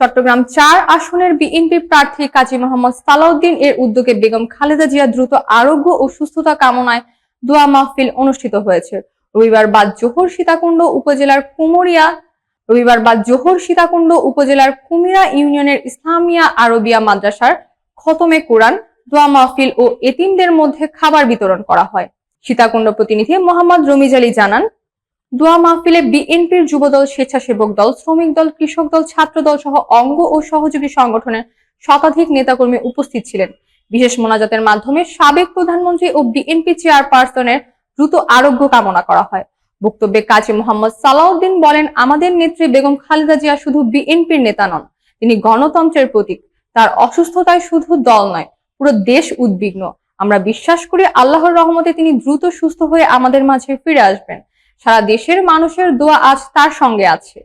চট্টগ্রাম ৪ আসনের বিএনপি প্রার্থী কাজী মোহাম্মদ সালাউদ্দিন এর উদ্যোগে বেগম খালেদা জিয়া দ্রুত আরোগ্য ও সুস্থতা কামনায় দোয়া মাহফিল অনুষ্ঠিত হয়েছে। রবিবার বাদ জোহর উপজেলার কুমিরা ইউনিয়নের ইসলামিয়া আরবিয়া মাদ্রাসার খতমে কোরআন, দোয়া মাহফিল ও এতিমদের মধ্যে খাবার বিতরণ করা হয়। সীতাকুণ্ড প্রতিনিধি মোহাম্মদ রমিজ আলী জানান, দোয়া মাহফিলে বিএনপির যুবদল, স্বেচ্ছাসেবক দল, শ্রমিক দল, কৃষক দল, ছাত্র দল সহ অঙ্গ ও সহযোগী সংগঠনের শতাধিক নেতাকর্মী উপস্থিত ছিলেন। বিশেষ মোনাজাতের মাধ্যমে সাবেক প্রধানমন্ত্রী ও বিএনপি চেয়ারপারসনের দ্রুত আরোগ্য কামনা করা হয়। বক্তব্যে কাজী মোহাম্মদ সালাউদ্দিন বলেন, আমাদের নেত্রী বেগম খালেদা জিয়া শুধু বিএনপির নেতা নন, তিনি গণতন্ত্রের প্রতীক। তার অসুস্থতায় শুধু দল নয়, পুরো দেশ উদ্বিগ্ন। আমরা বিশ্বাস করি আল্লাহর রহমতে তিনি দ্রুত সুস্থ হয়ে আমাদের মাঝে ফিরে আসবেন। সারা দেশের মানুষের দোয়া আজ তার সঙ্গে আছে।